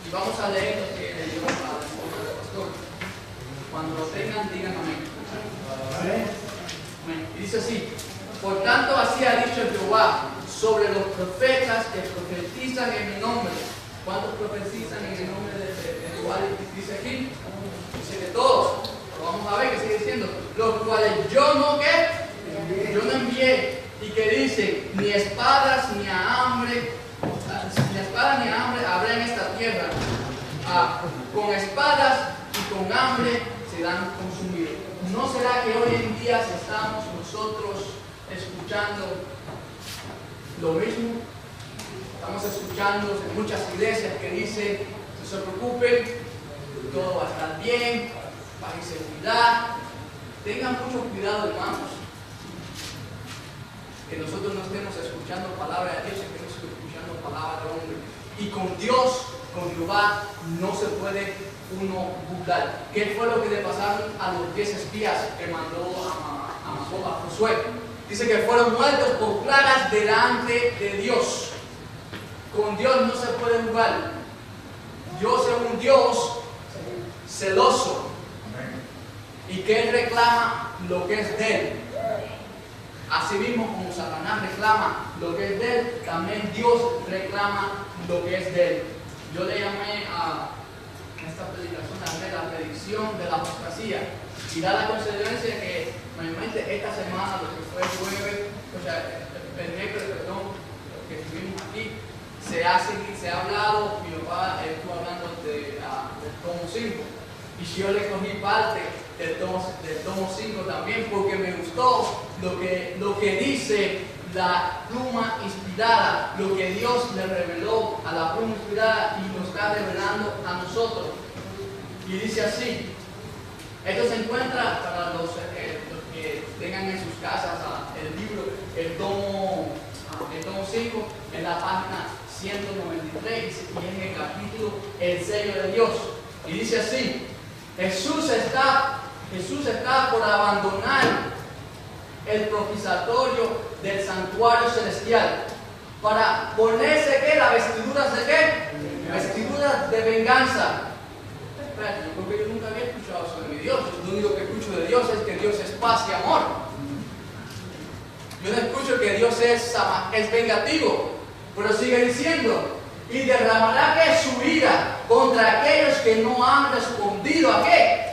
Y vamos a leer lo que leyó el pastor. Cuando lo tengan, digan amén. Amén. Y dice así: por tanto, así ha dicho Jehová sobre los profetas que profetizan en mi nombre. ¿Cuántos profetizan en el nombre de Jehová? Dice aquí. Dice que todos. Pero vamos a ver qué sigue diciendo. Los cuales yo no envié. Y que dicen: ni espadas ni hambre habrá en esta tierra. Con espadas y con hambre serán consumidos. ¿No será que hoy en día estamos nosotros escuchando lo mismo? Estamos escuchando en muchas iglesias que dicen: no se preocupen, todo va a estar bien, bajen seguridad. Tengan mucho cuidado, hermanos, que nosotros no estemos escuchando palabra de Dios, que no estemos escuchando palabra de hombre. Y con Dios, con Jehová, no se puede uno burlar. ¿Qué fue lo que le pasaron a los 10 espías que mandó a Josué? Dice que fueron muertos por plagas delante de Dios. Con Dios no se puede jugar. Dios es un Dios celoso y que Él reclama lo que es de Él. Asimismo, como Satanás reclama lo que es de Él, también Dios reclama lo que es de Él. Yo le llamé a esta predicación la predicción de la apostasía, y da la consecuencia que mayormente esta semana, lo que fue el jueves, o sea, el miércoles, perdón, lo que estuvimos aquí, se ha hablado. Mi papá estuvo hablando del tomo 5, y yo le cogí parte del tomo 5 también, porque me gustó lo que dice la pluma inspirada, lo que Dios le reveló a la pluma inspirada y nos está revelando a nosotros. Y dice así: esto se encuentra para los que tengan en sus casas el libro, el tomo 5, en la página 193, y en el capítulo El sello de Dios. Y dice así: Jesús está por abandonar el propiciatorio del santuario celestial para ponerse ¿qué? Las vestiduras de ¿qué? Vestiduras de venganza. Espérate, yo creo que yo nunca había escuchado sobre mi Dios. Lo único que escucho de Dios es que Dios es paz y amor. Yo no escucho que Dios es vengativo, pero sigue diciendo: y derramará que su ira contra aquellos que no han respondido a qué,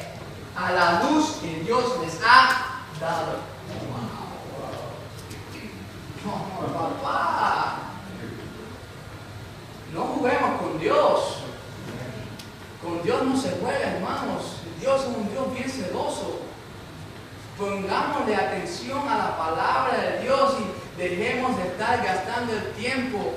a la luz que Dios les ha dado. No, papá, no juguemos con Dios. Con Dios no se juega, hermanos. Dios es un Dios bien celoso. Pongámosle atención a la palabra de Dios y dejemos de estar gastando el tiempo.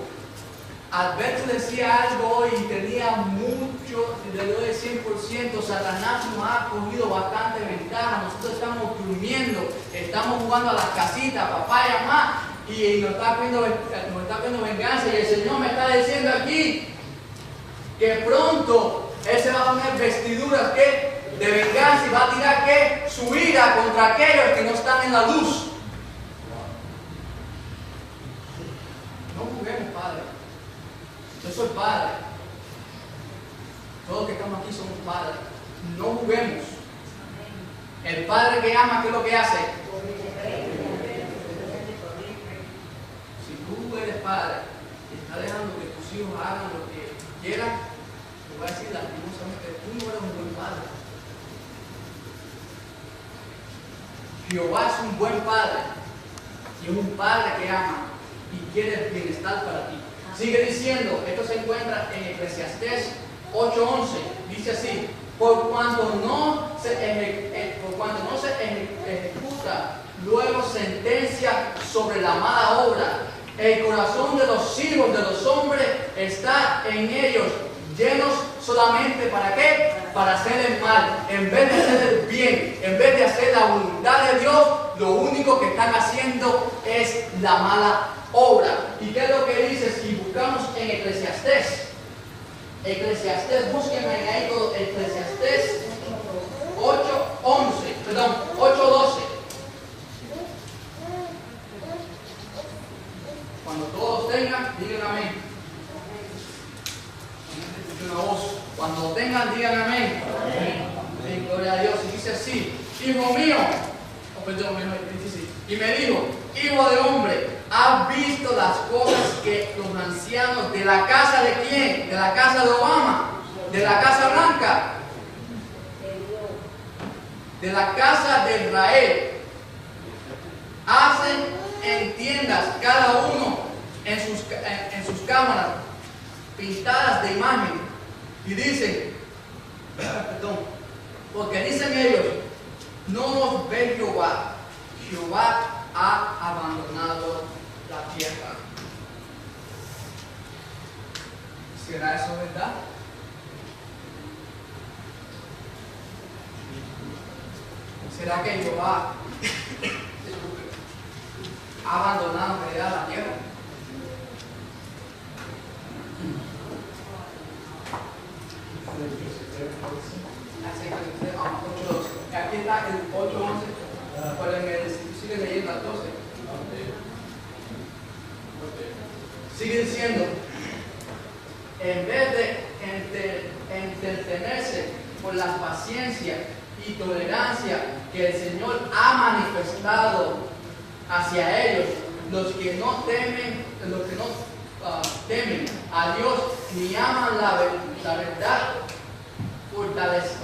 Alberto decía algo hoy y tenía mucho, le doy el 100%. Satanás nos ha cogido bastante ventaja. Nosotros estamos durmiendo, estamos jugando a las casitas, papá y mamá, y nos está viendo venganza. Y el Señor me está diciendo aquí que pronto Él se va a poner vestiduras de venganza y va a tirar su ira contra aquellos que no están en la luz. No juguemos, Padre. Yo soy padre. Todos los que estamos aquí somos padres. No juguemos. El padre que ama, ¿qué es lo que hace? Si tú eres padre y estás dejando que tus hijos hagan lo que quieran, te voy a decir lastimosamente: tú no eres un buen padre. Jehová es un buen padre y es un padre que ama y quiere el bienestar para ti. Sigue diciendo, esto se encuentra en Eclesiastés 8:11, dice así: por cuanto no se ejecuta luego sentencia sobre la mala obra, el corazón de los hijos de los hombres está en ellos, llenos solamente ¿para qué? Para hacer el mal, en vez de hacer el bien, en vez de hacer la voluntad de Dios, lo único que están haciendo es la mala obra. ¿Y qué es lo que dice? Si buscamos en Eclesiastés, búsquenme ahí todo, Eclesiastés 8:12. Cuando todos tengan, digan amén. Escucho una voz. tengan, digan amén. Amén. Gloria a Dios. Y dice así, hijo mío, dice así, y me dijo, hijo de hombre, ¿has visto las cosas que los ancianos de la casa de quién? De la casa de Obama, de la Casa Blanca, de la casa de Israel, hacen en tiendas, cada uno en sus cámaras, pintadas de imagen, y dicen, perdón, porque dicen ellos, no nos ve Jehová, Jehová ha abandonado la tierra. ¿Será eso verdad? ¿Será que Jehová ha abandonado en realidad la tierra? Aquí está el 8:11. Sigue leyendo al 12. Sigue diciendo, en vez de entretenerse por la paciencia y tolerancia que el Señor ha manifestado hacia ellos, los que no temen a Dios ni aman la verdad,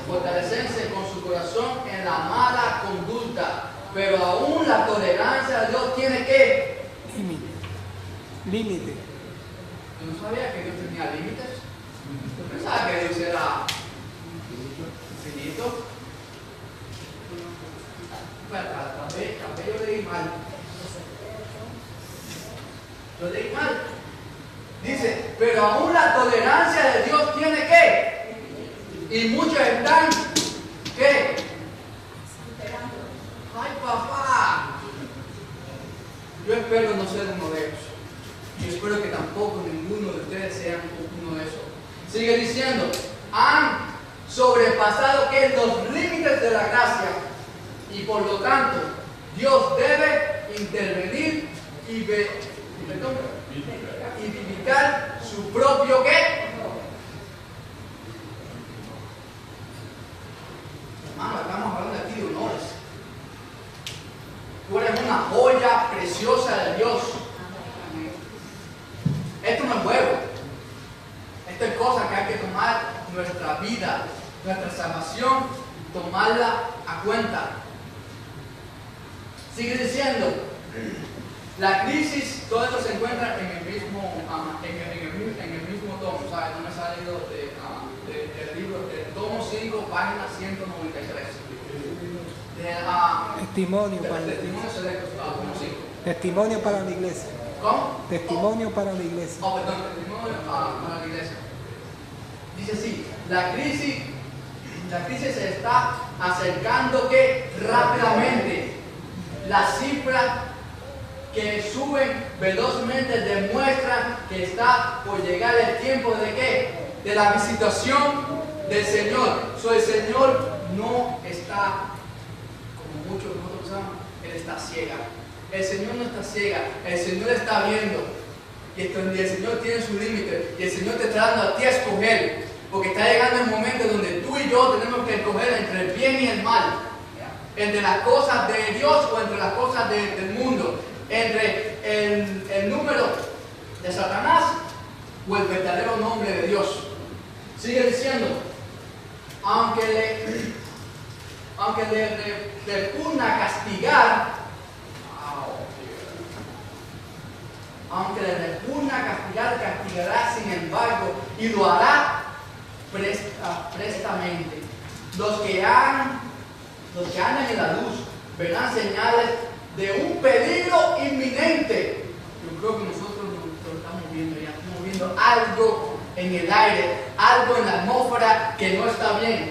fortalecerse con su corazón en la mala conducta, pero aún la tolerancia de Dios tiene que límite. Yo no sabía que Dios tenía límites. Yo pensaba que Dios era infinito. Tal vez yo leí mal. Yo leí mal. Dice, pero aún la tolerancia de Dios tiene que. Y muchos están, ¿qué? Ay, papá. Yo espero no ser uno de ellos. Y espero que tampoco ninguno de ustedes sean uno de esos. Sigue diciendo, han sobrepasado ¿qué? Los límites de la gracia. Y por lo tanto, Dios debe intervenir y vivificar su propio ¿qué? Hermano, estamos hablando aquí de honores. Tú eres una joya preciosa de Dios. Esto no es juego. Esto es cosa que hay que tomar nuestra vida, nuestra salvación, tomarla a cuenta. Sigue diciendo, la crisis, todo esto se encuentra en el mismo tomo, ¿sabes? No me he salido del libro, del tomo 5, página 193. Testimonio para la iglesia. Testimonio para la iglesia. ¿Cómo? Testimonio para la iglesia. Oh, perdón, testimonio para la iglesia. Dice así, la crisis se está acercando que rápidamente. Las cifras que suben velozmente demuestran que está por llegar el tiempo de ¿qué? De la visitación del Señor. El Señor no está, como muchos de nosotros pensamos, Él está ciega. El Señor no está ciega, el Señor está viendo. Y el Señor tiene su límite. Y el Señor te está dando a ti a escoger. Porque está llegando el momento donde tú y yo tenemos que escoger entre el bien y el mal. Entre las cosas de Dios o entre las cosas del mundo. Entre el número de Satanás o el verdadero nombre de Dios. Sigue diciendo, aunque le repugna castigar, castigará sin embargo, y lo hará prestamente. Los que andan en la luz verán señales de un peligro inminente. Yo creo que nosotros lo estamos viendo ya, estamos viendo algo en el aire, algo en la atmósfera que no está bien.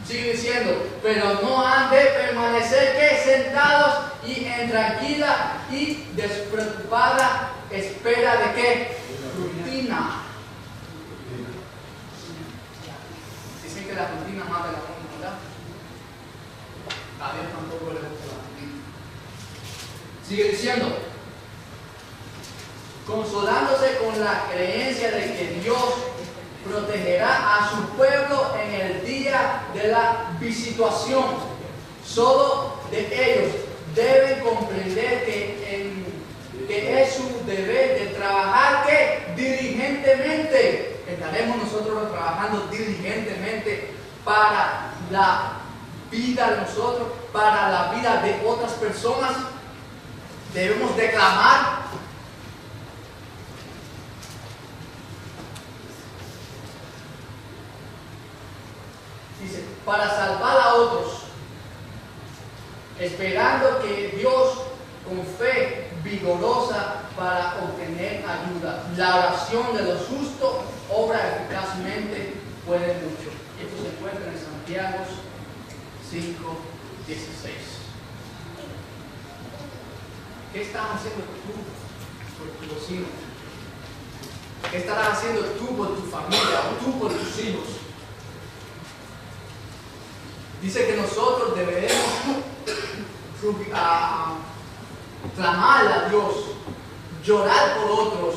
Sigue diciendo, pero no han de permanecer que sentados y en tranquila y despreocupada espera de qué? Rutina. Dicen que la rutina mata la voluntad. A Dios tampoco le gusta la rutina. Sigue diciendo, consolándose con la creencia de que Dios protegerá a su pueblo en de la visitación. Solo de ellos deben comprender que es su deber de trabajar que diligentemente. Estaremos nosotros trabajando diligentemente para la vida de nosotros, para la vida de otras personas. Debemos declamar. Dice, para salvar a otros, esperando que Dios con fe vigorosa para obtener ayuda. La oración de los justos obra eficazmente, puede mucho. Esto se encuentra en Santiago 5:16. ¿Qué estás haciendo tú por tu vecino? ¿Qué estarás haciendo tú por tu familia o tú por tus hijos? Dice que nosotros deberemos clamarle a Dios, llorar por otros.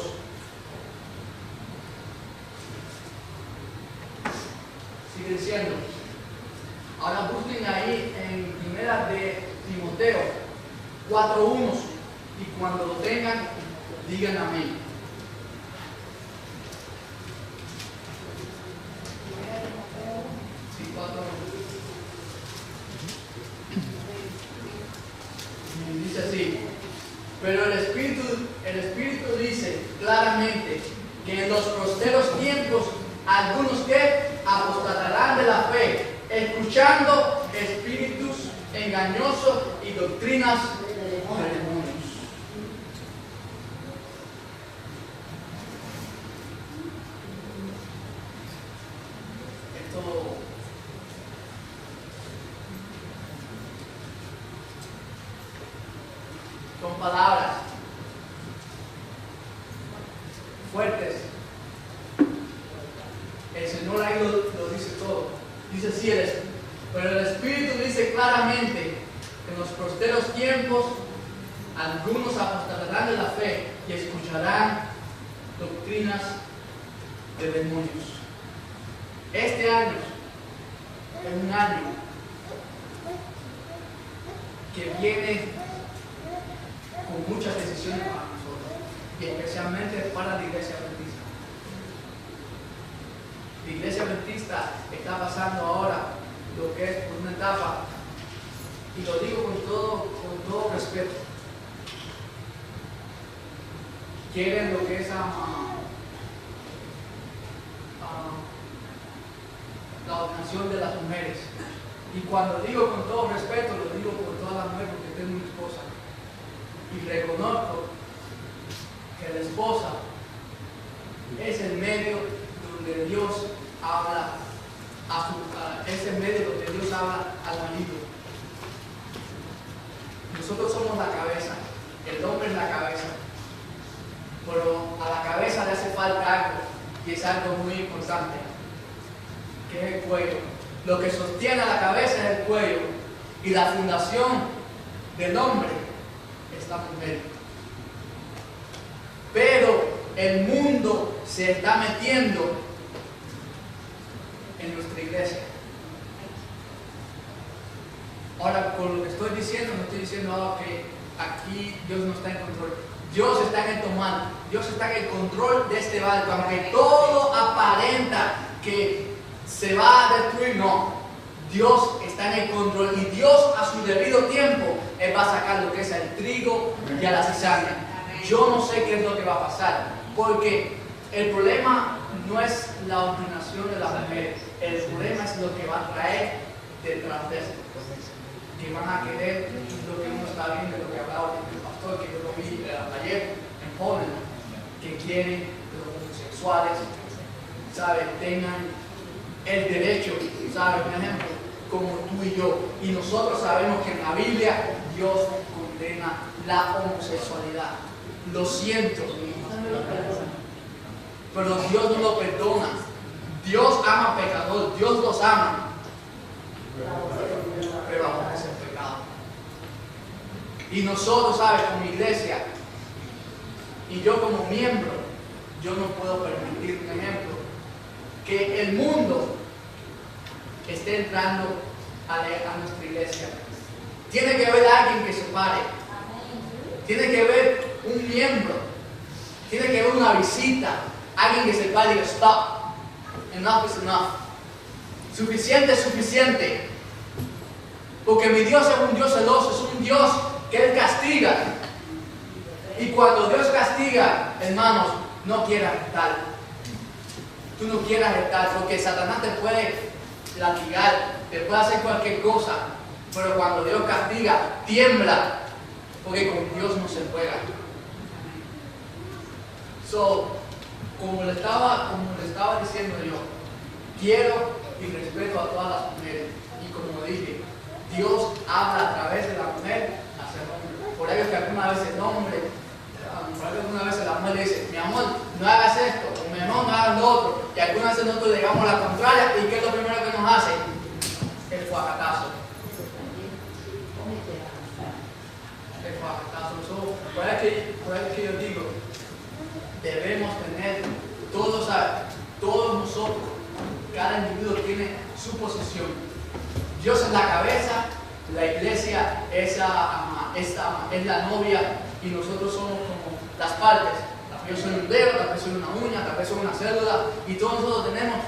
Sigue diciendo. Ahora busquen ahí en Primera de Timoteo 4:1 y cuando lo tengan, digan amén. Sí, 4:1. Dice así, pero el Espíritu dice claramente que en los posteros tiempos algunos que apostatarán de la fe, escuchando espíritus engañosos y doctrinas de demonios. Esto son palabras fuertes. El Señor ahí lo dice todo. Dice así, pero el Espíritu dice claramente que en los posteros tiempos algunos apostatarán de la fe y escucharán doctrinas de demonios. Este año es un año que viene con muchas decisiones para nosotros y especialmente para la Iglesia Adventista. La Iglesia Adventista está pasando ahora lo que es una etapa, y lo digo con todo respeto. Quieren lo que es la ordenación de las mujeres. Y cuando digo con todo respeto, lo digo por todas las mujeres porque tengo una esposa. Y reconozco que la esposa es el medio donde Dios habla es el medio donde Dios habla al marido. Nosotros somos la cabeza, el hombre es la cabeza, pero a la cabeza le hace falta algo, y es algo muy importante, que es el cuello. Lo que sostiene a la cabeza es el cuello, y la fundación del hombre es la mujer. Pero el mundo se está metiendo en nuestra iglesia. Ahora, con lo que estoy diciendo, no estoy diciendo que aquí Dios no está en control. Dios está en el tomar, Dios está en el control de este barco. Aunque todo aparenta que se va a destruir, no. Dios está en el control, y Dios a su debido tiempo Él va a sacar lo que es el trigo y a la cizaña. Yo no sé qué es lo que va a pasar, porque el problema no es la ordenación de las mujeres, el problema es lo que va a traer detrás de esto, que van a querer lo que uno está viendo, lo que hablaba el pastor, que yo lo vi ayer en Polen, que quieren que los homosexuales, ¿sabes?, tengan el derecho, ¿sabes?, por ejemplo, como tú y yo. Y nosotros sabemos que en la Biblia Dios condena la homosexualidad. Lo siento, pero Dios no lo perdona. Dios ama al pecador, Dios los ama, pero aún es el pecado. Y nosotros, ¿sabes?, como iglesia, y yo como miembro, yo no puedo permitir, un ejemplo, que el mundo esté entrando a nuestra iglesia. Tiene que haber alguien que se pare. Tiene que haber un miembro. Tiene que haber una visita. Alguien que se pare y diga, stop. Enough is enough. Suficiente es suficiente. Porque mi Dios es un Dios celoso, es un Dios que Él castiga. Y cuando Dios castiga, hermanos, no quieras estar. Tú no quieras estar, porque Satanás te puede latigar, te puede hacer cualquier cosa. Pero cuando Dios castiga, tiembla. Porque con Dios no se juega. Como le estaba diciendo yo, quiero y respeto a todas las mujeres. Y como dije, Dios habla a través de la mujer hacia el hombre. Por ello que alguna vez el hombre, alguna vez la mujer dice, mi amor, no hagas esto, o mi amor, no hagas lo otro. Y algunas veces nosotros llegamos a la contraria, y ¿qué es lo primero que nos hace? El fuacatazo. El fuacatazo. Por eso que yo digo, debemos tener todos nosotros, cada individuo tiene su posición. Dios es la cabeza, la iglesia es la novia y nosotros somos como las partes. Tal vez yo soy un dedo, tal vez soy una uña, tal vez soy una célula y todos nosotros tenemos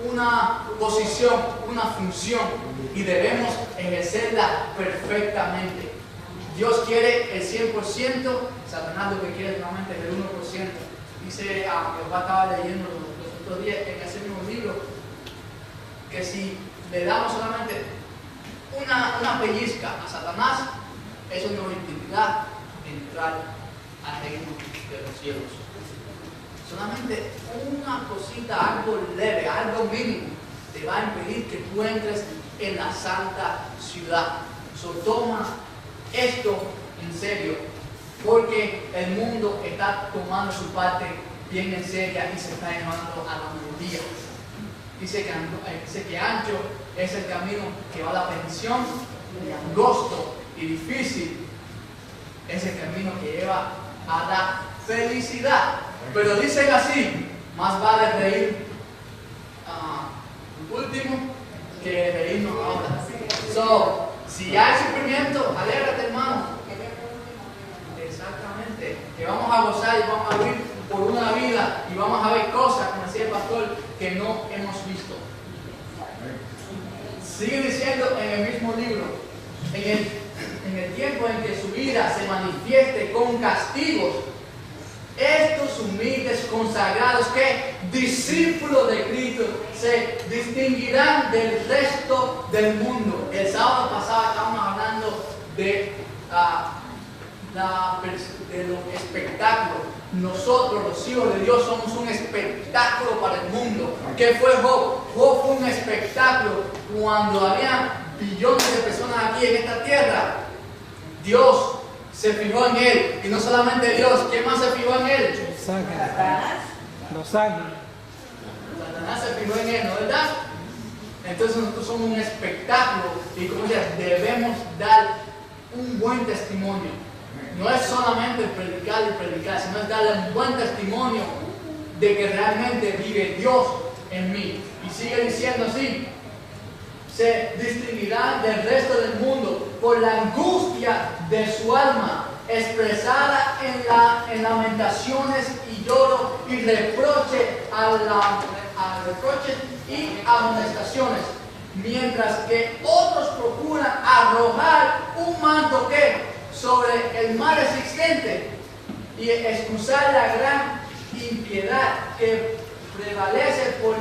una posición, una función y debemos ejercerla perfectamente. Dios quiere el 100%, Satanás lo que quiere solamente es el 1%. Dice, mi papá estaba leyendo los otros días en ese mismo libro, que si le damos solamente una pellizca a Satanás, eso nos impedirá entrar al reino de los cielos. Solamente una cosita, algo leve, algo mínimo, te va a impedir que tú entres en la santa ciudad. Toma esto en serio, porque el mundo está tomando su parte bien en serio y se está llevando a la melodía. Dice que ancho es el camino que va a la perdición, y angosto y difícil es el camino que lleva a la felicidad. Pero dicen así, más vale reír último que reírnos ahora. Si hay sufrimiento, alégrate, hermano. Exactamente. Que vamos a gozar y vamos a vivir por una vida y vamos a ver cosas, como decía el pastor, que no hemos visto. Sigue diciendo en el mismo libro, en el tiempo en que su ira se manifieste con castigos, estos humildes consagrados que discípulos de Cristo se distinguirán del resto del mundo. El sábado pasado estábamos hablando de los espectáculos. Nosotros, los hijos de Dios, somos un espectáculo para el mundo. ¿Qué fue Job? Job fue un espectáculo cuando había billones de personas aquí en esta tierra. Dios se fijó en él, y no solamente Dios, ¿quién más se fijó en él? Los ángeles. Los ángeles. Satanás se fijó en él, ¿no verdad? Entonces nosotros somos un espectáculo y como decía, debemos dar un buen testimonio. No es solamente predicar y predicar, sino es darle un buen testimonio de que realmente vive Dios en mí. Y sigue diciendo así, se distinguirá del resto del mundo por la angustia de su alma, expresada en lamentaciones y lloro y reproche reproches y amonestaciones, mientras que otros procuran arrojar un manto que sobre el mal existente y excusar la gran impiedad que prevalece por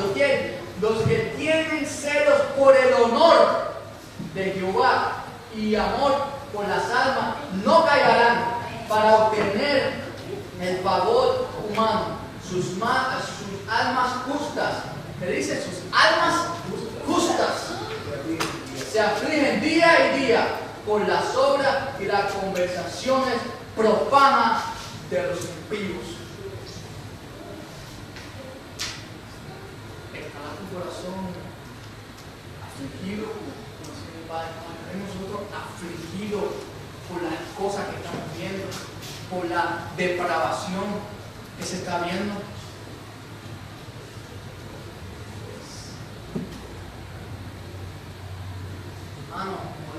doquier. Los que tienen celos por el honor de Jehová y amor por las almas no callarán para obtener el favor humano. Sus almas justas, le dice sus almas justas, se afligen día y día por las obras y las conversaciones profanas de los impíos. ¿Estará tu corazón afligido? ¿Estaremos nosotros afligidos por las cosas que estamos viendo, por la depravación que se está viendo?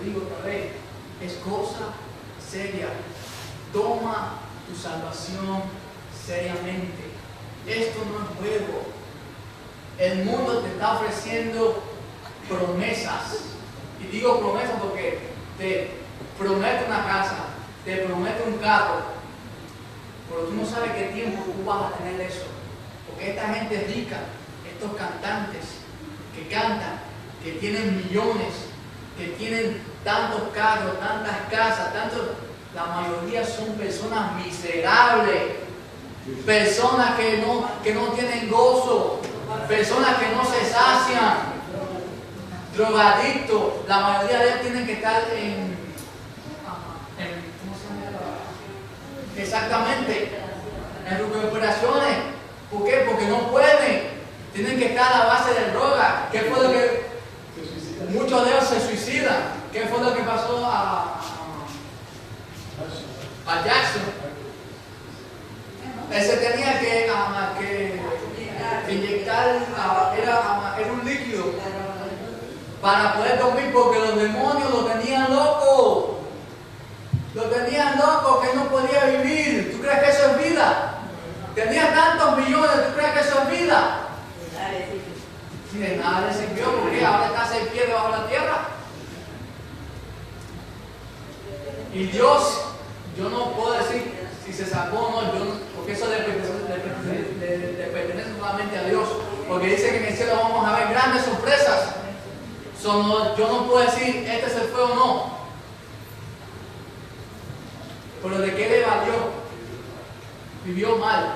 lo digo otra vez, es cosa seria. Toma tu salvación seriamente. Esto no es juego. El mundo te está ofreciendo promesas. Y digo promesas porque te promete una casa, te promete un carro, pero tú no sabes qué tiempo tú vas a tener eso. Porque esta gente rica, estos cantantes que cantan, que tienen millones, que tienen tantos carros, tantas casas, la mayoría son personas miserables, personas que no tienen gozo, personas que no se sacian, drogadictos. La mayoría de ellos tienen que estar ¿cómo se llama? Exactamente, en recuperaciones. ¿Por qué? Porque no pueden. Tienen que estar a la base de droga. ¿Qué fue lo que muchos de ellos se suicidan? ¿Qué fue lo que pasó a Jackson? Él se tenía que inyectar, era un líquido para poder dormir, porque los demonios lo tenían loco. Lo tenían loco que no podía vivir. ¿Tú crees que eso es vida? Tenía tantos millones, ¿tú crees que eso es vida? De nada le sirvió, porque ahora está 6 pies debajo de la tierra. Y Dios, yo no puedo decir si se salvó o no, porque eso le pertenece solamente a Dios. Porque dice que en el cielo vamos a ver grandes sorpresas. Yo no puedo decir este se fue o no. Pero ¿de qué le valió? Vivió mal.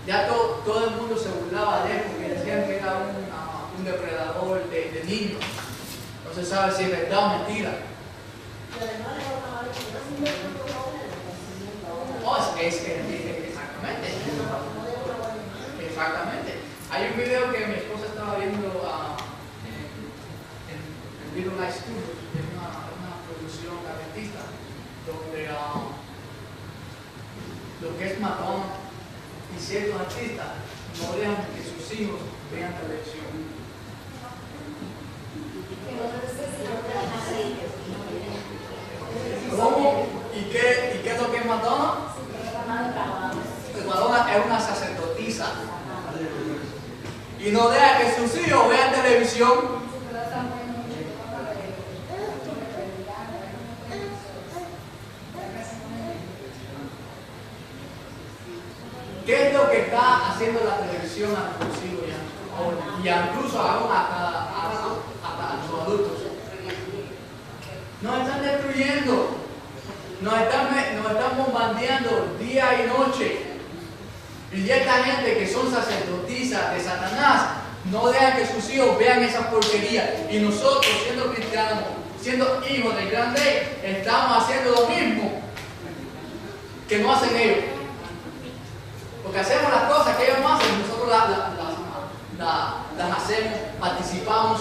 Ya todo el mundo se burlaba de él porque decían que era un depredador de niños. No se sabe si es verdad o mentira. Oh, exactamente. Exactamente. Hay un video que mi esposa estaba viendo en Little Light Studios, es una producción adventista, donde lo que es Madonna y ciertos artistas no dejan que sus hijos vean televisión. ¿Cómo? ¿Y qué es lo que es Madonna? Pues Madonna es una sacerdotisa y no deja que sus hijos vean televisión. ¿Qué es lo que está haciendo la televisión a nuestros hijos y incluso aún hasta a los adultos? Nos están destruyendo, nos están bombardeando día y noche. Y esta gente que son sacerdotisas de Satanás no dejan que sus hijos vean esa porquería. Y nosotros, siendo cristianos, siendo hijos del gran rey, estamos haciendo lo mismo que no hacen ellos. Porque hacemos las cosas que ellos no hacen, nosotros las hacemos, participamos.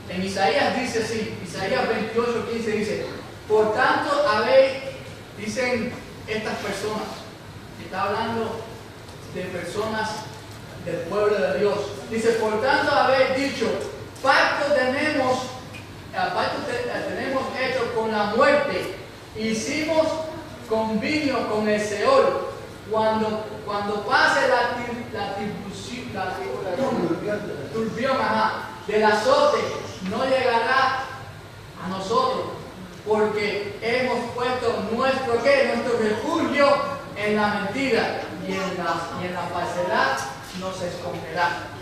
En Isaías dice así, Isaías 28:15 dice: por tanto dicen estas personas, está hablando de personas del pueblo de Dios, dice: por tanto habéis dicho, pacto tenemos hecho con la muerte, hicimos convenio con el Seol. Cuando pase la turbión del azote, no llegará a nosotros, porque hemos puesto nuestro refugio en la mentira, y en la falsedad nos esconderá.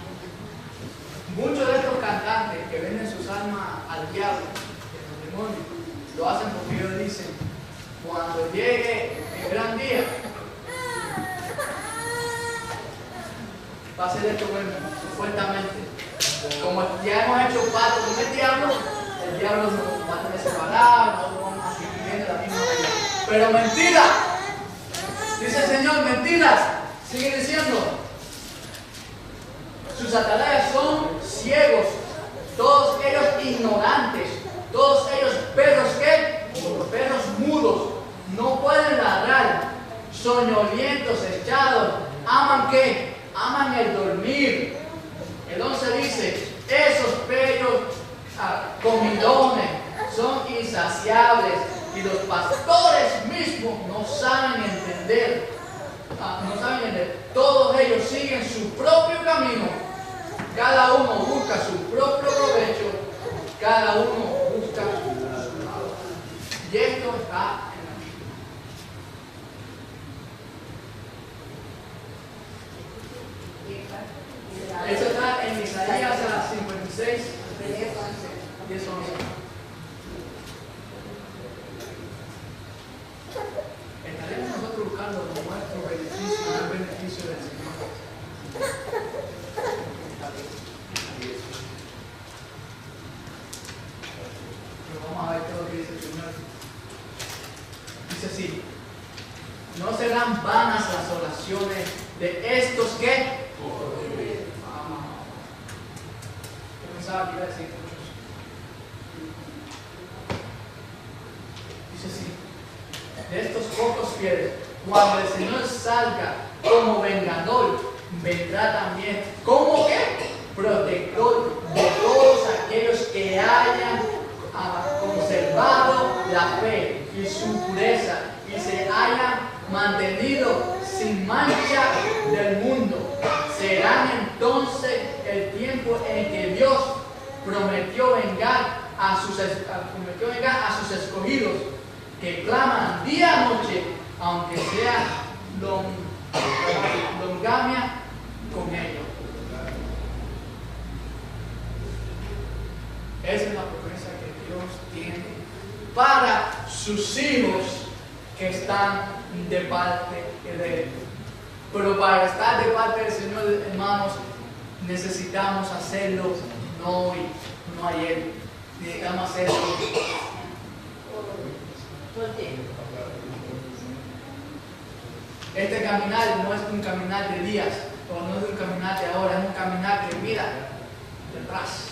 Muchos de estos cantantes que venden sus almas al diablo, a los demonios, lo hacen porque ellos dicen: cuando llegue el gran día, va a ser esto bueno, supuestamente. Como ya hemos hecho pacto con el diablo nos va a tener separados, no vamos a seguir viviendo la misma vida. Pero mentira, dice el Señor, mentiras, sigue diciendo. Sus atalayas son ciegos, todos ellos ignorantes, todos ellos perros mudos, no pueden ladrar, soñolientos, echados, y los pastores mismos no saben entender. Todos ellos siguen su propio camino. Cada uno busca su propio provecho. Cada uno busca su lado. Y esto está en la Biblia. Esto está en Isaías 56, 10, 11. Estaremos nosotros buscando nuestro beneficio, el beneficio del Señor. Pero vamos a ver todo lo que dice el Señor. Dice así: no serán vanas las oraciones de estos que. Yo pensaba que iba a decir muchos. Dice así: de estos pocos fieles, cuando el Señor salga como vengador, vendrá también como que protector de todos aquellos que hayan conservado la fe y su pureza y se hayan mantenido sin mancha del mundo. Serán entonces el tiempo en que Dios prometió vengar a sus escogidos, que claman día y noche, aunque sea longamia con ellos. Esa es la promesa que Dios tiene para sus hijos que están de parte de Él. Pero para estar de parte del Señor, hermanos, necesitamos hacerlo no hoy, no ayer. Necesitamos hacerlo todo el tiempo. Este caminar no es un caminar de días, o no es un caminar de ahora, es un caminar que mira detrás.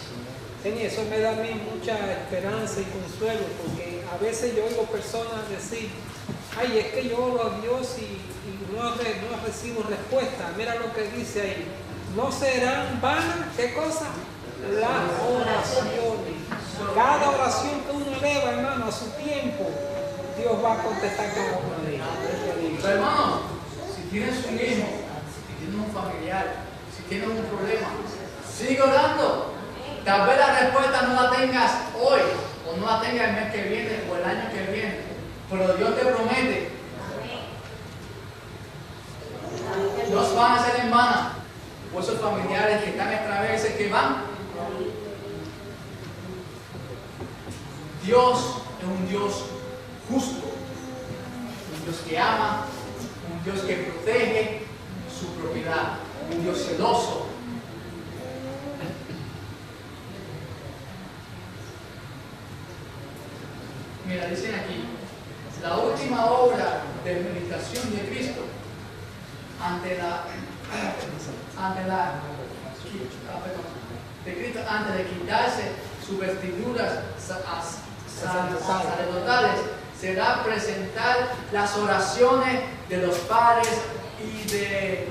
Sí, eso me da a mí mucha esperanza y consuelo, porque a veces yo oigo personas decir: ay, es que yo oro a Dios y no recibo respuesta. Mira lo que dice ahí: no serán vanas, ¿qué cosa? Las oraciones. Cada oración que uno eleva, hermano, a su tiempo, Dios va a contestar cada una de ellas. Pero hermano, si tienes un hijo, si tienes un familiar, si tienes un problema, sigue orando. Tal vez la respuesta no la tengas hoy, o no la tengas el mes que viene, o el año que viene, pero Dios te promete. No van a ser en vano. Por esos familiares que están extraveses, que van. Dios es un Dios justo, un Dios que ama, un Dios que protege su propiedad, un Dios celoso. Mira, dicen aquí: la última obra de meditación de Cristo antes de quitarse sus vestiduras sacerdotales, será presentar las oraciones de los padres y de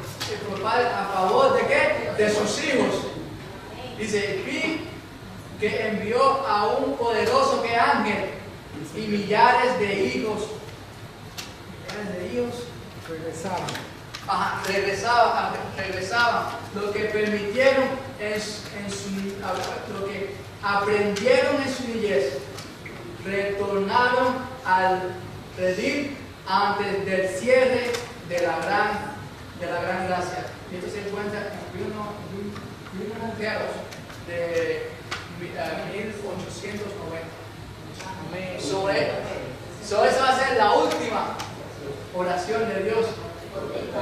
a favor de ¿qué? De sus hijos. Dice: vi que envió a un poderoso que ángel y millares de hijos regresaban. Lo que permitieron lo que aprendieron en su niñez, retornaron al redil antes del cierre de la gran gracia. Y esto se encuentra en unos diálogos de 1890. Esa va a ser la última oración de Dios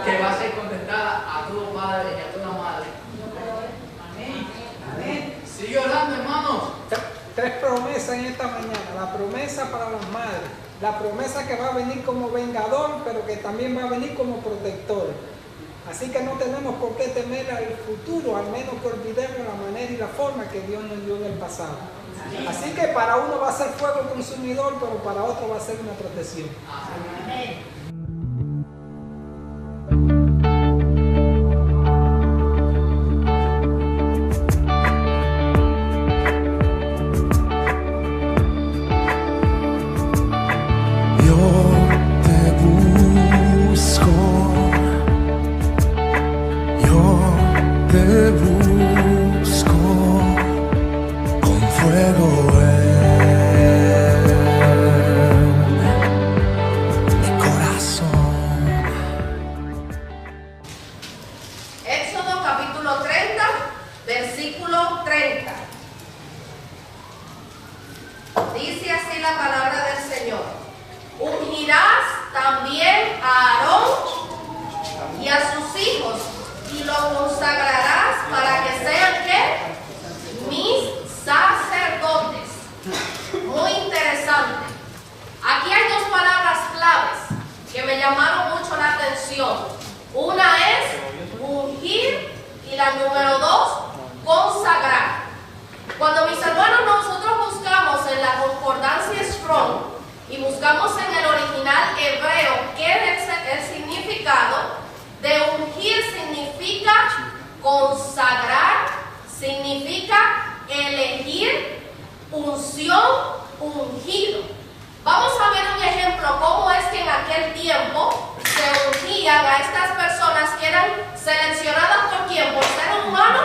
que va a ser contestada a todo padre y a toda madre. Amén. Sigue orando, hermanos. Tres promesas en esta mañana. La promesa para las madres, la promesa que va a venir como vengador, pero que también va a venir como protector. Así que no tenemos por qué temer al futuro, al menos que olvidemos la manera y la forma que Dios nos dio en el pasado. Así que para uno va a ser fuego consumidor, pero para otro va a ser una protección. Amén. también a Aarón y a sus hijos, y lo consagrarás para que sean ¿qué? Mis sacerdotes. Muy interesante. Aquí hay dos palabras claves que me llamaron mucho la atención. Una es ungir y la número 2, consagrar. Cuando, mis hermanos, nosotros buscamos en la concordancia Strong y buscamos en el original hebreo qué es el significado de ungir, significa consagrar, significa elegir, unción, ungido. Vamos a ver un ejemplo cómo es que en aquel tiempo se ungían a estas personas que eran seleccionadas por quién, por ser humano,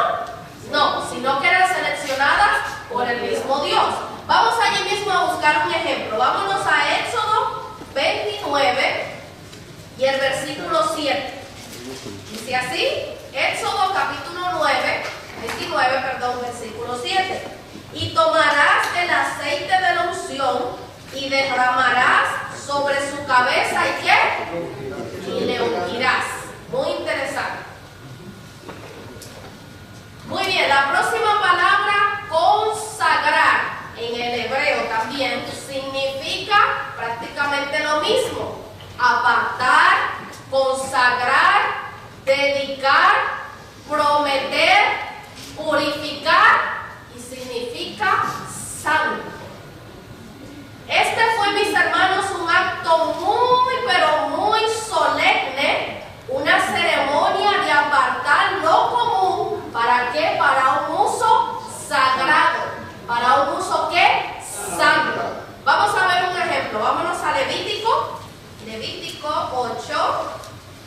no, sino que eran seleccionadas por el mismo Dios. Vamos allí mismo a buscar un ejemplo. Vámonos a Éxodo 29 y el versículo 7. Dice así, Éxodo capítulo 29, versículo 7. Y tomarás el aceite de la unción y derramarás sobre su cabeza y ¿qué? Y le ungirás. Muy interesante. Muy bien, la próxima palabra, consagrar, en el hebreo también significa prácticamente lo mismo. Apartar, consagrar, dedicar, prometer, purificar y significa santo. Este fue, mis hermanos, un acto muy, pero muy solemne, una ceremonia de apartar lo común, ¿para qué? Para un uso sagrado, para un uso ¿qué? Santo. Vamos a ver un ejemplo, vámonos a Levítico 8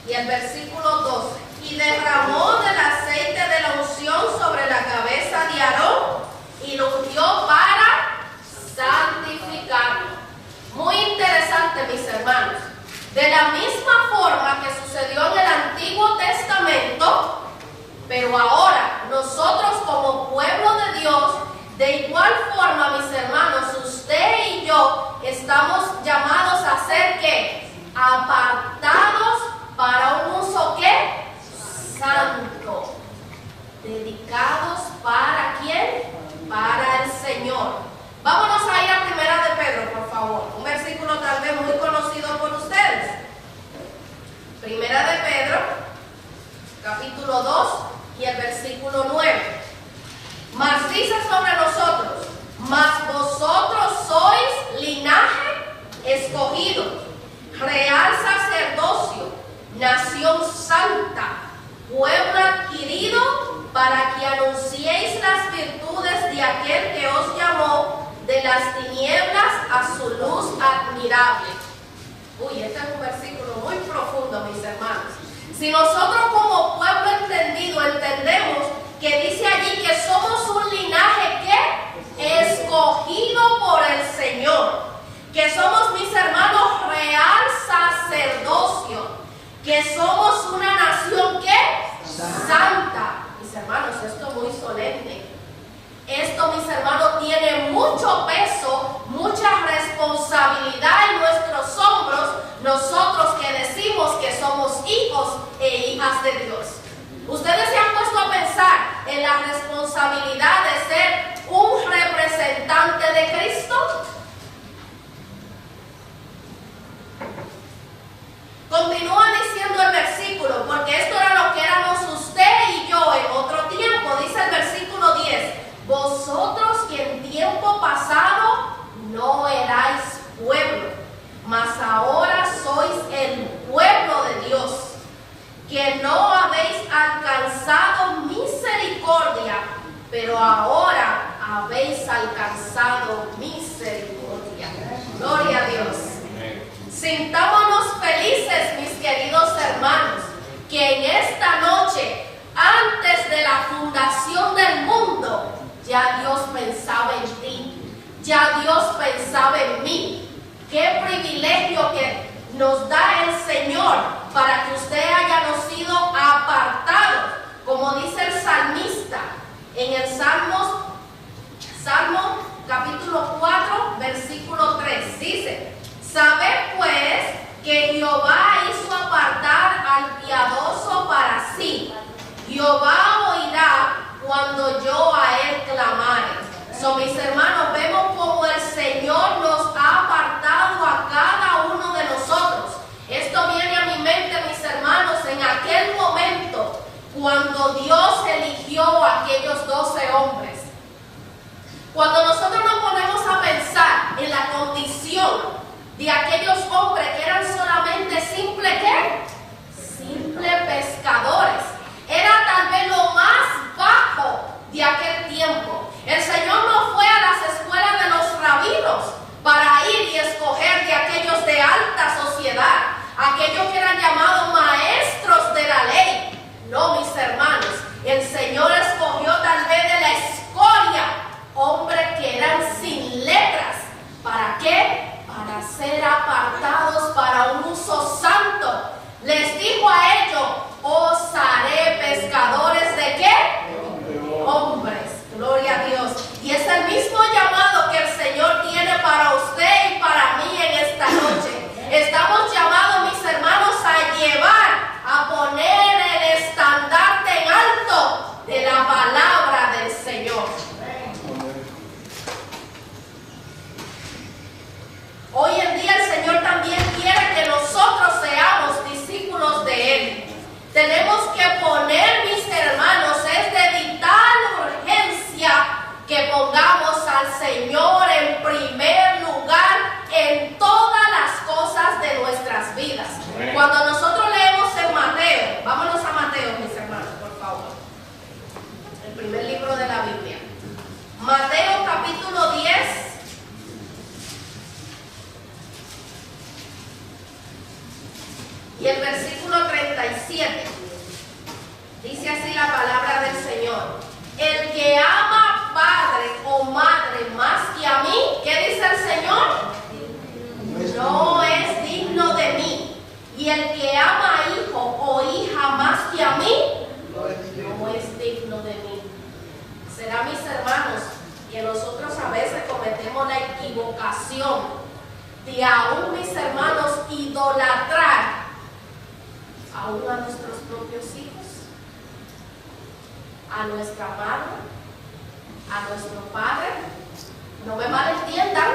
y el versículo 12. Y derramó del aceite de la unción sobre la cabeza de Aarón y lo ungió para santificarlo. Muy interesante, mis hermanos. De la misma forma que sucedió en el Antiguo Testamento, pero ahora nosotros como pueblo de Dios, de igual forma, mis hermanos, usted y yo estamos llamados a ser ¿qué? Apartados para un uso ¿qué? Santo. Dedicados ¿para quién? Para el Señor. Vámonos a ir a Primera de Pedro, por favor. Un versículo tal vez muy conocido por ustedes. Primera de Pedro, capítulo 2 y el versículo 9. Mas dice sobre nosotros, mas vosotros sois linaje escogido, real sacerdocio, nación santa, pueblo adquirido, para que anunciéis las virtudes de aquel que os llamó de las tinieblas a su luz admirable. Uy, este es un versículo muy profundo, mis hermanos. Si nosotros como pueblo entendido entendemos que dice allí que somos un linaje ¿qué? Escogido por el Señor, que somos, mis hermanos, real sacerdocio, que somos una nación ¿qué? Santa. Mis hermanos, esto es muy solemne. Esto, mis hermanos, tiene mucho peso, mucha responsabilidad en nuestros hombros, nosotros que decimos que somos hijos e hijas de Dios. ¿Ustedes se han puesto a pensar en la responsabilidad de ser un representante de Cristo? Continúa diciendo el versículo, porque esto era lo que éramos usted y yo en otro tiempo. Dice el versículo 10, vosotros que en tiempo pasado no erais pueblo, mas ahora sois el pueblo de Dios, que no habéis alcanzado misericordia, pero ahora habéis alcanzado misericordia. Gloria a Dios. Sintámonos felices, mis queridos hermanos, que en esta noche, antes de la fundación del mundo, ya Dios pensaba en ti, ya Dios pensaba en mí. Qué privilegio que nos da el Señor para que usted haya sido apartado, como dice el salmista en el Salmo capítulo 4, versículo 3. Dice, sabed pues que Jehová cuando Dios eligió a aquellos 12 hombres. Cuando nosotros nos ponemos a pensar en la condición de aquellos hombres que eran solamente simples, ¿qué? Simples pescadores. Era tal vez lo más bajo de aquel tiempo. El Señor no fue a las escuelas de los rabinos para ir y escoger de aquellos de alta sociedad, aquellos que eran llamados maestros de la ley. No, mis hermanos, el Señor escogió tal vez de la escoria hombres que eran sin letras. ¿Para qué? Para ser apartados para un uso santo. Les dijo a ellos: os haré pescadores de ¿qué? Hombres. Gloria a Dios. Y es el mismo llamado que el Señor tiene para usted y para mí en esta noche. Estamos llamados, mis hermanos, a llevar, a poner el estandarte en alto de la palabra del Señor. Hoy en día el Señor también quiere que nosotros seamos discípulos de Él. Tenemos que poner, mis hermanos, es de vital urgencia que pongamos al Señor en primer lugar en todas las cosas de nuestras vidas. Cuando nosotros leemos en Mateo, vámonos a Mateo, mis hermanos, por favor. El primer libro de la Biblia. Mateo capítulo 10. Y el versículo 37, dice así la palabra del Señor: el que ama padre o madre más que a mí, ¿qué dice el Señor? No es digno de mí. Y el que ama hijo o hija más que a mí, no es digno de mí. Será, mis hermanos, que nosotros a veces cometemos la equivocación de aún, mis hermanos, idolatrar aún a nuestros propios hijos, a nuestra madre, a nuestro padre. No me malentiendan,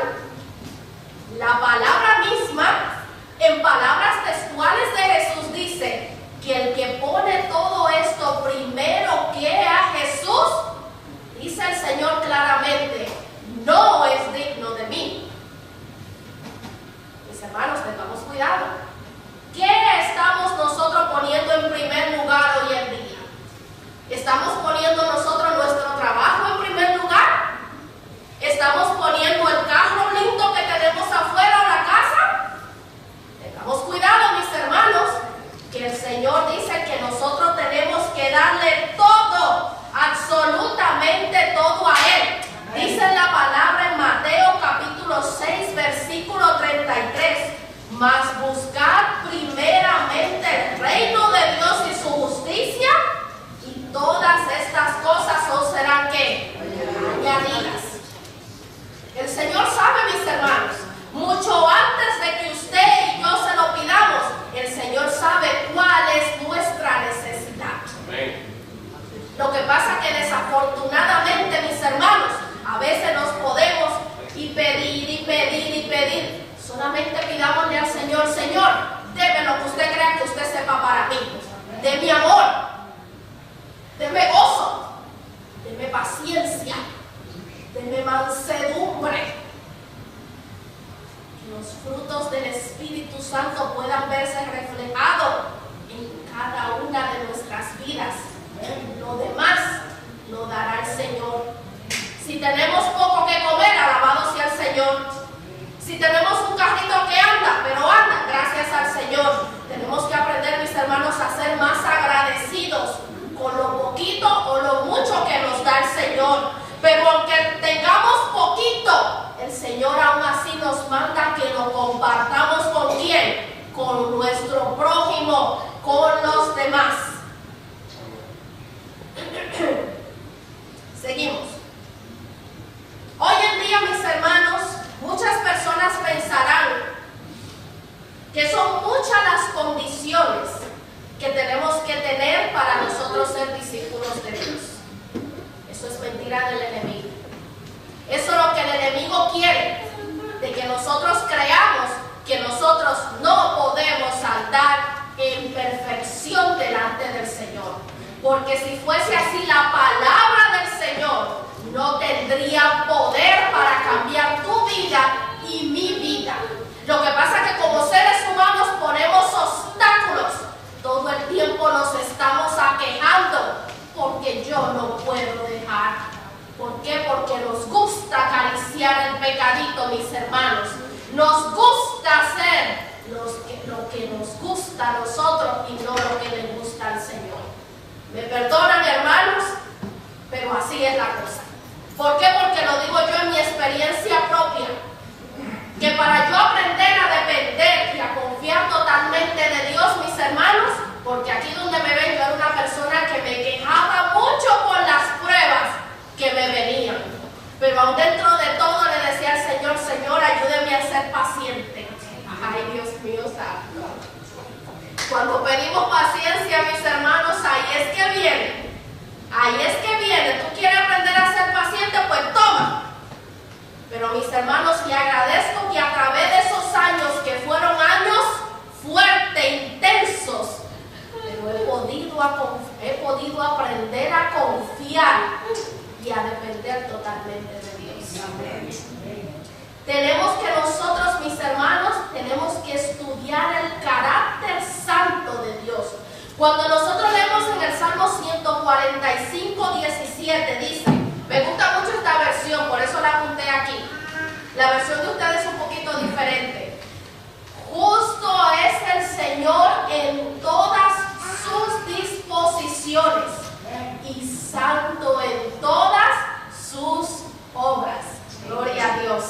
la palabra misma, en palabras textuales de Jesús, dice que el que pone todo esto primero que a Jesús, dice el Señor claramente, no es digno de mí. Mis hermanos, tengamos cuidado. ¿Qué estamos nosotros poniendo en primer lugar hoy en día? ¿Estamos poniendo nosotros nuestro trabajo en primer lugar? ¿Estamos poniendo el carro lindo que tenemos afuera de la casa? Tengamos cuidado, mis hermanos, que el Señor dice que nosotros tenemos que darle todo, absolutamente todo a Él. Dice la palabra en Mateo capítulo 6, versículo 33. Mas buscad primeramente el reino de Dios y su justicia, y todas estas cosas os serán ¿qué? Añadidas. El Señor sabe, mis hermanos, mucho antes de que usted y yo se lo pidamos, el Señor sabe cuál es nuestra necesidad. Lo que pasa es que desafortunadamente, mis hermanos, a veces nos podemos y pedir y pedir y pedir. Solamente pidámosle al Señor: Señor, deme lo que usted crea que usted sepa para mí. Deme amor, deme gozo, deme paciencia, deme mansedumbre. Que los frutos del Espíritu Santo puedan verse reflejados en cada una de nuestras vidas. Lo demás lo dará el Señor. Si tenemos poco que comer, alabado sea el Señor. Si tenemos un carrito que anda, pero anda, gracias al Señor. Tenemos que aprender, mis hermanos, a ser más agradecidos con lo poquito o lo mucho que nos da el Señor. Pero aunque tengamos poquito, el Señor aún así nos manda que lo compartamos ¿con quién? Con nuestro prójimo, con los demás. Seguimos. Hoy en día, mis hermanos, muchas personas pensarán que son muchas las condiciones que tenemos que tener para nosotros ser discípulos de Dios. Eso es mentira del enemigo. Eso es lo que el enemigo quiere, de que nosotros creamos que nosotros no podemos andar en perfección delante del Señor. porque si fuese así, la palabra del Señor no tendría poder para cambiar tu vida y mi vida. Lo que pasa es que como seres humanos ponemos obstáculos. Todo el tiempo nos estamos aquejando porque yo no puedo dejar. ¿Por qué? Porque nos gusta acariciar el pecadito, mis hermanos. Nos gusta hacer lo que nos gusta a nosotros y no lo que le gusta al Señor. ¿Me perdonan, hermanos? Pero así es la cosa. ¿Por qué? Porque lo digo yo en mi experiencia propia. Que para yo aprender a depender y a confiar totalmente de Dios, mis hermanos, porque aquí donde me ven yo era una persona que me quejaba mucho por las pruebas que me venían. Pero aún dentro de todo le decía al Señor, Señor, ayúdeme a ser paciente. Ay, Dios mío santo. Cuando pedimos paciencia, mis hermanos, ahí es que viene. Ahí es que viene. ¿Tú quieres aprender a ser paciente? Pues toma. Pero mis hermanos, le agradezco que a través de esos años, que fueron años fuertes, intensos, pero he podido aprender a confiar y a depender totalmente de Dios. Tenemos que nosotros, mis hermanos, tenemos que estudiar el carácter santo de Dios. Cuando nosotros leemos en el Salmo 145, 17, dice, me gusta mucho esta versión, por eso la apunté aquí. La versión de ustedes es un poquito diferente. Justo es el Señor en todas sus disposiciones y santo en todas sus obras. Gloria a Dios.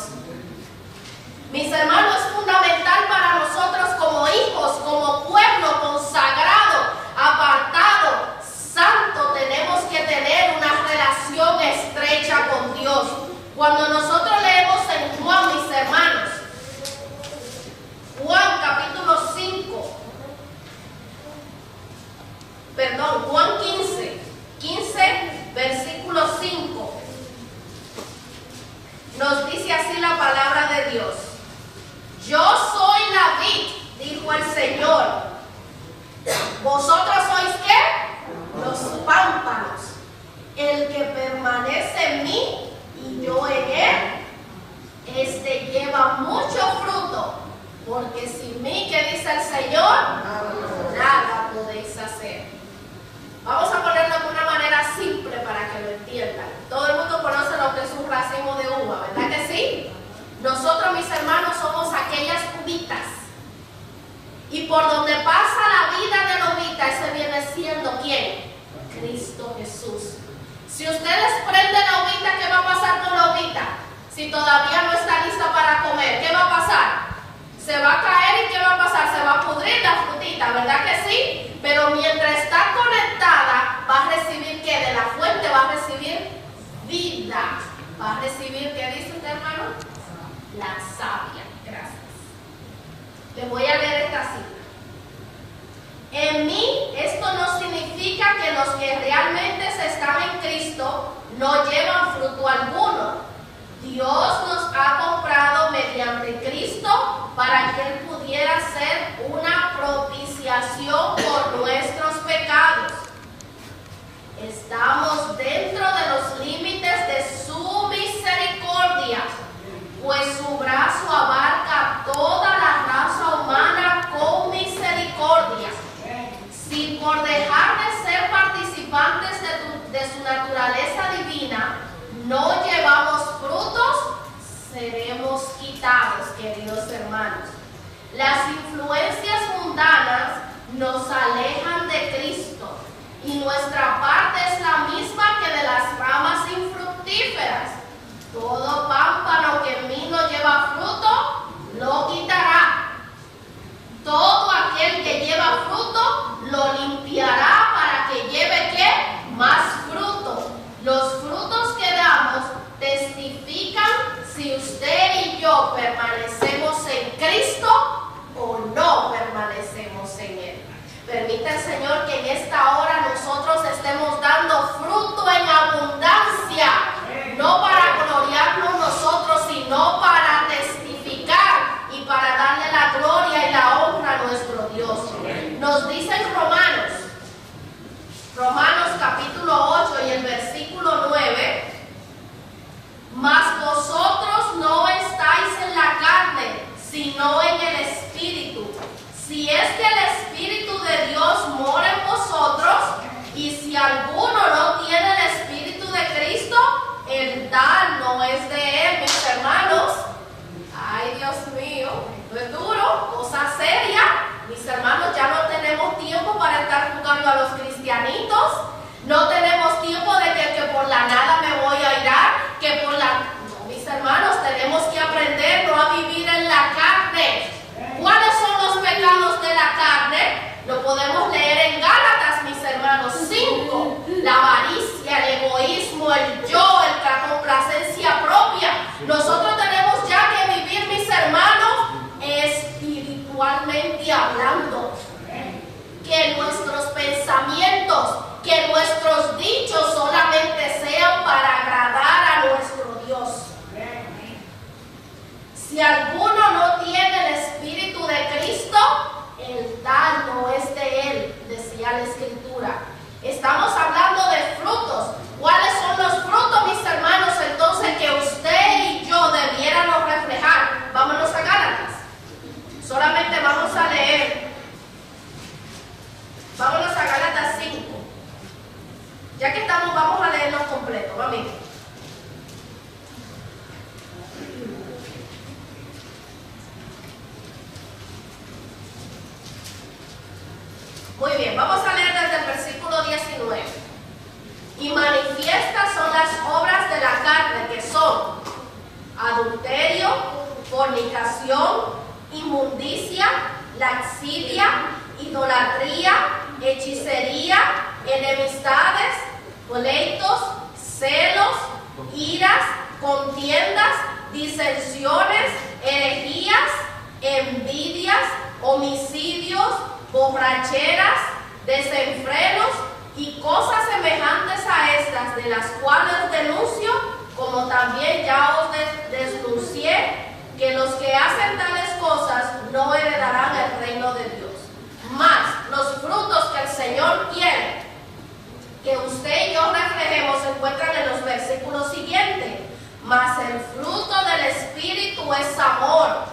Mis hermanos, es fundamental para nosotros como hijos, como pueblo consagrado, apartado, santo, tenemos que tener una relación estrecha con Dios. Cuando nosotros leemos en Juan, mis hermanos, Juan capítulo 5, Juan 15, versículo 5, nos dice así la palabra de Dios. Yo soy la vid, dijo el Señor. ¿Vosotros sois qué? Los pámpanos. El que permanece en mí y yo en él, este lleva mucho fruto, porque sin mí, ¿qué dice el Señor? Nada podéis hacer. Vamos a ponerlo de una manera simple para que lo entiendan. Todo el mundo conoce lo que es un racimo de uva, ¿verdad que sí? Nosotros, mis hermanos, somos aquellas uvitas. Y por donde pasa la vida de la uvita, ese viene siendo ¿quién? Cristo Jesús. Si ustedes prenden la uvita, ¿qué va a pasar con la uvita? Si todavía no está lista para comer, ¿qué va a pasar? Se va a caer y ¿qué va a pasar? Se va a pudrir la frutita, ¿verdad que sí? Pero mientras está conectada, va a recibir ¿qué? De la fuente va a recibir vida. Va a recibir, ¿qué dice usted, hermano? La savia. Gracias. Les voy a leer esta cita. En mí, esto no significa que los que realmente están en Cristo no llevan fruto alguno. Dios nos ha comprado mediante Cristo para que Él pudiera ser una propiciación por nuestros pecados. Estamos dentro de los límites de su misericordia, pues su brazo abarca toda la raza humana con misericordia. Si por dejar de ser participantes de su naturaleza divina no llevamos frutos, seremos quitados, queridos hermanos. Las influencias mundanas nos alejan de Cristo y nuestra parte es la misma que de las ramas infructíferas. Todo pámpano que en mí no lleva fruto, lo quitará. Todo aquel que lleva fruto, lo limpiará para que lleve ¿qué? Más fruto. Los frutos que damos testifican si usted y yo permanecemos en Cristo o no permanecemos en Él. Permita el Señor que en esta hora nosotros estemos dando fruto en abundancia, no para gloriarnos nosotros, sino para testificar y para cosa seria. Mis hermanos, ya no tenemos tiempo para estar jugando a los cristianitos. No tenemos tiempo de que por la nada me voy a irar, que por la... No, mis hermanos, tenemos que aprender no a vivir en la carne. ¿Cuáles son los pecados de la carne? Lo podemos leer en Gálatas, mis hermanos, 5. La avaricia, el egoísmo, el yo, la complacencia propia. Nosotros tenemos ya que vivir, mis hermanos, espiritualmente hablando. Que nuestros pensamientos, que nuestros dichos solamente sean para agradar a nuestro Dios. Si alguno no tiene el Espíritu de Cristo, el tal no es de él, decía la Escritura. Estamos hablando de frutos. ¿Cuáles son los frutos, mis hermanos, entonces que usted y yo debiéramos reflejar? Vámonos a Gálatas. Solamente vamos a leer. Vámonos a Gálatas 5. Ya que estamos, vamos a leerlo completo. Vamos. Muy bien, vamos a leer desde el versículo 19. Y manifiestas son las obras de la carne, que son adulterio, fornicación, inmundicia, laxidia, idolatría, hechicería, enemistades, pleitos, celos, iras, contiendas, disensiones, herejías, envidias, homicidios, borracheras, desenfrenos y cosas semejantes a estas, de las cuales denuncio, como también ya os denuncié, que los que hacen tales cosas no heredarán el reino de Dios. Mas los frutos que el Señor quiere que usted y yo reflejemos se encuentran en los versículos siguientes. Mas el fruto del Espíritu es amor,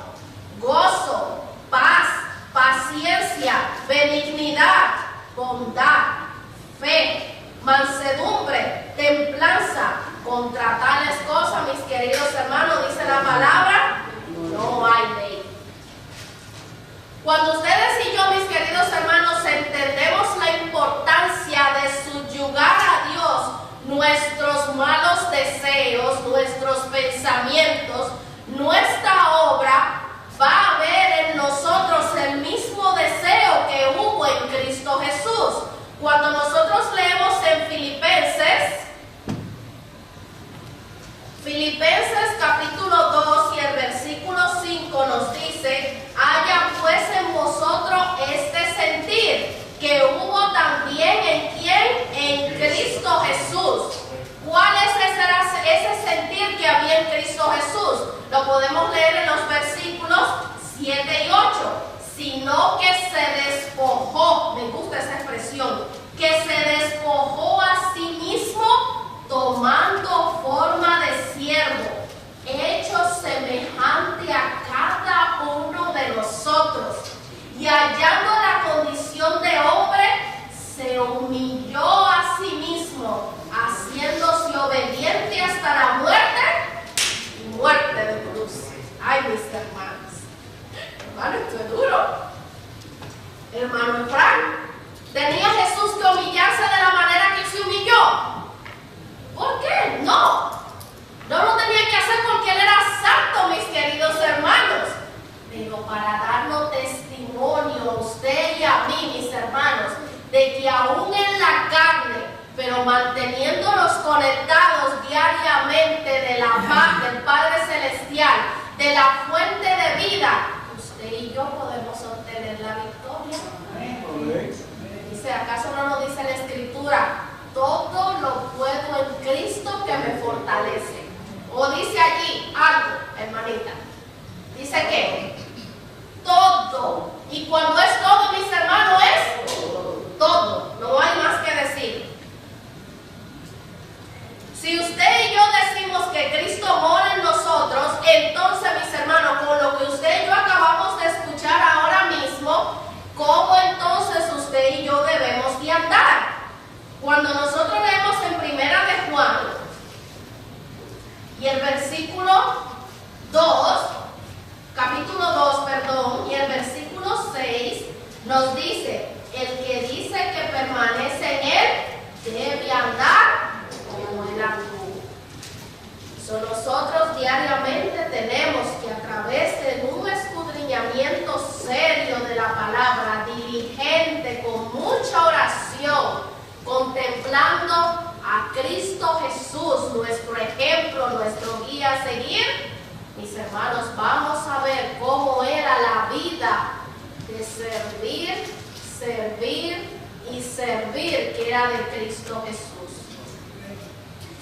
gozo, paz, paciencia, benignidad, bondad, fe, mansedumbre, templanza. Contra tales cosas, mis queridos hermanos, dice la palabra, no hay ley. Cuando ustedes y yo, mis queridos hermanos, entendemos la importancia de subyugar a Dios nuestros malos deseos, nuestros pensamientos, nuestra obra va a haber en nosotros el mismo deseo que hubo en Cristo Jesús. Cuando nosotros leemos en Filipenses capítulo 2 y el versículo 5 nos dice: haya pues en vosotros este sentir que hubo también en ¿quién? En Cristo Jesús. ¿Cuál es ese sentir que había en Cristo Jesús? Lo podemos leer en los versículos 7 y 8. Sino que se despojó, me gusta esa expresión, que se despojó a sí mismo, tomando forma de siervo, hecho semejante a cada uno de nosotros, y hallando la condición de hombre, se humilló a sí mismo, haciéndose obediente hasta la muerte y muerte de cruz. Ay, mis hermanos. Hermano, esto es duro. Hermano Frank, ¿tenía Jesús que humillarse de la manera que se humilló? ¿Por qué? No lo tenía que hacer porque Él era santo, mis queridos hermanos. Pero para darnos testimonio a usted y a mí, mis hermanos, de que aún en la carne, pero manteniéndonos conectados diariamente de la paz del Padre Celestial, de la fuente de vida, usted y yo podemos obtener la victoria. Dice, ¿acaso no nos dice la Escritura? Todo lo puedo en Cristo que me fortalece. O dice allí algo, hermanita. Dice que todo. Y cuando es todo, mis hermanos, es todo. No hay más que decir. Si usted y yo decimos que Cristo mora en nosotros, entonces, mis hermanos, con lo que usted y yo acabamos de escuchar ahora mismo, ¿cómo entonces usted y yo debemos de andar? Cuando nosotros leemos en Primera de Juan y el versículo 2, capítulo 2, perdón, y el versículo nos dice, el que dice que permanece en él, debe andar como él anduvo. Nosotros diariamente tenemos que, a través de un escudriñamiento serio de la palabra, diligente, con mucha oración, contemplando a Cristo Jesús, nuestro ejemplo, nuestro guía a seguir, mis hermanos, vamos a ver cómo era la vida de servir, servir y servir, que era de Cristo Jesús.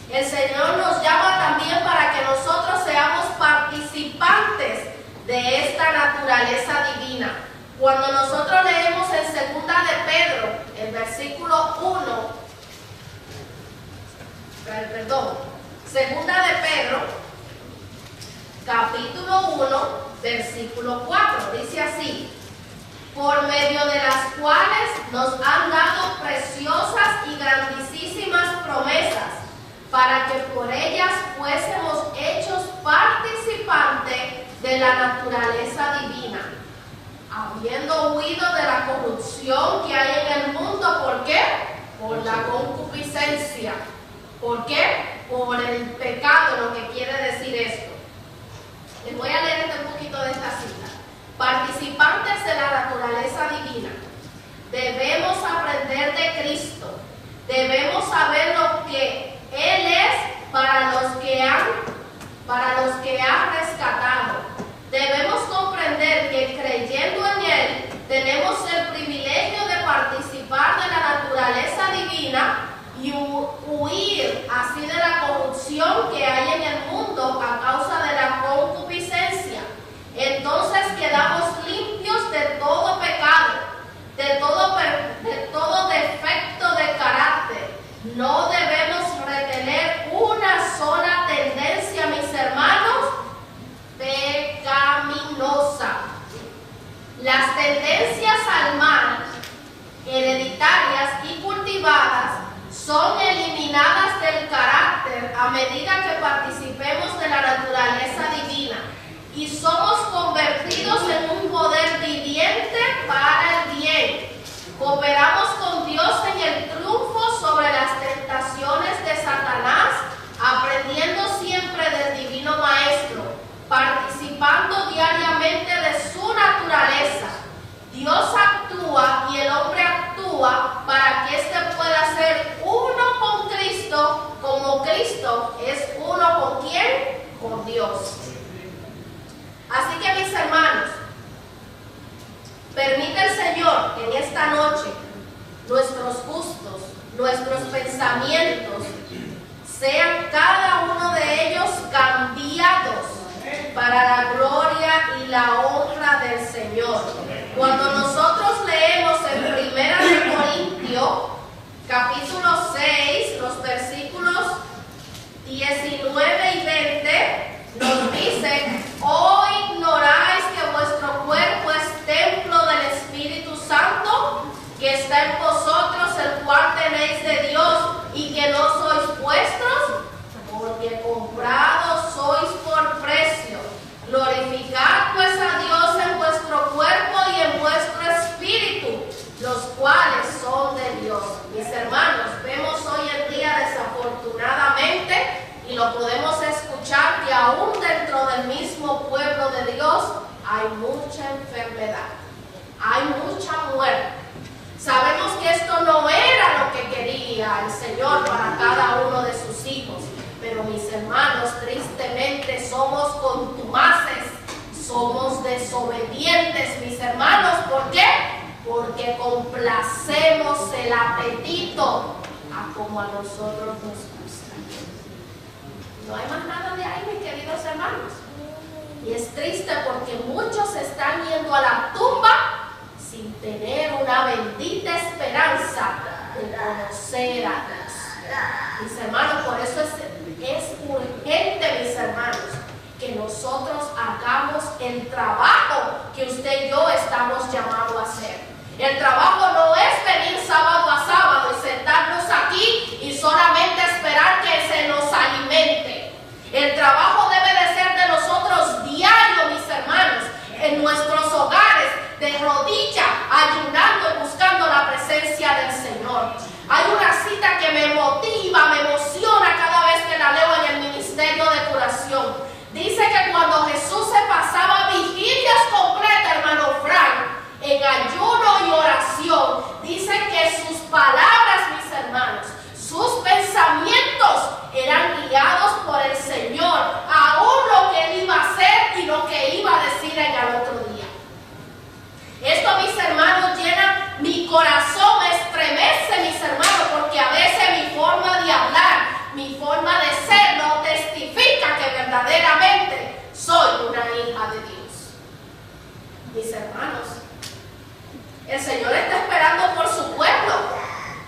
El Señor nos llama también para que nosotros seamos participantes de esta naturaleza divina. Cuando nosotros leemos en 2 de Pedro, el versículo 1, perdón, 2 de Pedro, capítulo 1, versículo 4, dice así: por medio de las cuales nos han dado preciosas y grandísimas promesas, para que por ellas fuésemos hechos participantes de la naturaleza divina, habiendo huido de la corrupción que hay en el mundo. ¿Por qué? Por la concupiscencia. ¿Por qué? Por el pecado, lo que quiere decir esto. Les voy a leer un poquito de esta cita. Participantes de la naturaleza divina. Debemos aprender de Cristo. Debemos saber lo que Él es para los que ha rescatado. Debemos comprender que creyendo en Él tenemos el privilegio de participar de la naturaleza divina y huir así de la corrupción que hay en el mundo a causa de la concupiscencia. Entonces quedamos limpios de todo pecado, de todo defecto de carácter. No debemos retener una sola tendencia, mis hermanos, pecaminosa. Las tendencias al mal, hereditarias y cultivadas, son eliminadas del carácter a medida que participemos de la naturaleza divina y somos convertidos en un poder viviente para el bien. Cooperamos con Dios en el triunfo sobre las tentaciones de Satanás, aprendiendo siempre del Divino Maestro, participando diariamente de su naturaleza. Dios actúa y el hombre actúa para que éste pueda ser uno con Cristo, como Cristo es uno con ¿quién? Con Dios. Así que, mis hermanos, permite el Señor que en esta noche nuestros gustos, nuestros pensamientos sean cada uno de ellos cambiados para la gloria y la honra del Señor. Cuando nosotros leemos en 1 Corintios, capítulo 6, los versículos 19 y 20, nos dice: ¿o ignoráis que vuestro cuerpo es templo del Espíritu Santo, que está en vosotros, el cual tenéis de Dios, y que no sois vuestros? Porque comprados sois por precio. Glorificad pues a Dios en vuestro cuerpo y en vuestro espíritu, los cuales son de Dios. Mis hermanos, vemos hoy en día, desafortunadamente, y lo podemos escuchar, que aún dentro del mismo pueblo de Dios hay mucha enfermedad, hay mucha muerte. Sabemos que esto no era lo que quería el Señor para cada uno de sus hijos, pero mis hermanos, tristemente somos contumaces, somos desobedientes, mis hermanos. ¿Por qué? Porque complacemos el apetito a como a nosotros nos gusta. No hay más nada de ahí, mis queridos hermanos. Y es triste porque muchos están yendo a la tumba sin tener una bendita esperanza de conocer a Dios. Mis hermanos, por eso es urgente, mis hermanos, que nosotros hagamos el trabajo que usted y yo estamos llamados a hacer. El trabajo no es venir sábado a sábado y sentarnos aquí y solamente esperar que se nos alimente. El trabajo debe de ser de nosotros diario, mis hermanos, en nuestros hogares, de rodillas, ayunar cita que me motiva, me emociona cada vez que la leo en el ministerio de curación. Dice que cuando Jesús se pasaba vigilias completas, hermano Frank, en ayuno y oración, dice que sus palabras, mis hermanos, sus pensamientos eran guiados por el Señor, aún lo que Él iba a hacer y lo que iba a decir en el otro día. Esto, mis hermanos, llena mi corazón, me estremece, mis hermanos, porque a veces mi forma de hablar, mi forma de ser, no testifica que verdaderamente soy una hija de Dios. Mis hermanos, el Señor está esperando por su pueblo.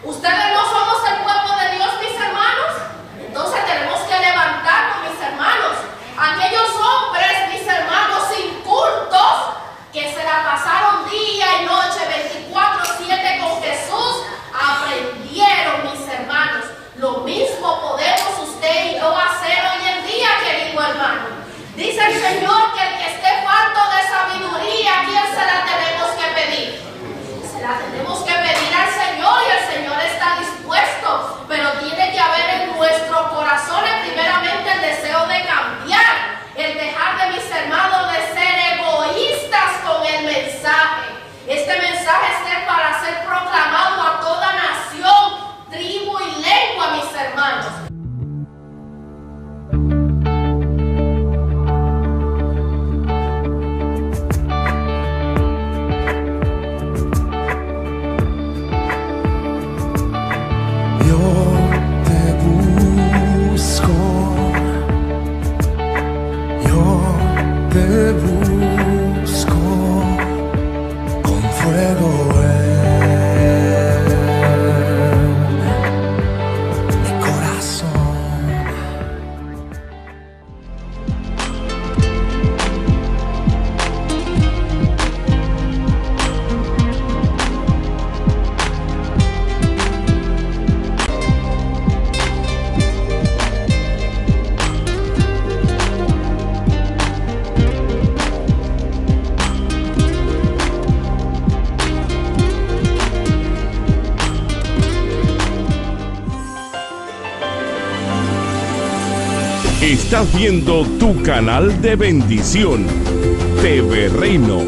Ustedes no somos el pueblo de Dios, mis hermanos. Entonces tenemos que levantarnos, mis hermanos. Aquellos hombres, mis hermanos, incultos, que se la pasaron día y noche, 24/7 con Jesús, aprendieron, mis hermanos. Lo mismo podemos usted y yo hacer hoy en día, querido hermano. Dice el Señor que el que esté falto de sabiduría, ¿a quién se la tenemos que pedir? Se la tenemos que pedir al Señor, y el Señor está dispuesto, pero tiene que haber en nuestros corazones primeramente el deseo de cambiar, el dejar de, mis hermanos, de ser egoístas con el mensaje. Este mensaje es para ser proclamado a toda nación, tribu y lengua, mis hermanos. Te busco con fuego en mi corazón. Estás viendo tu canal de bendición, TV Reino,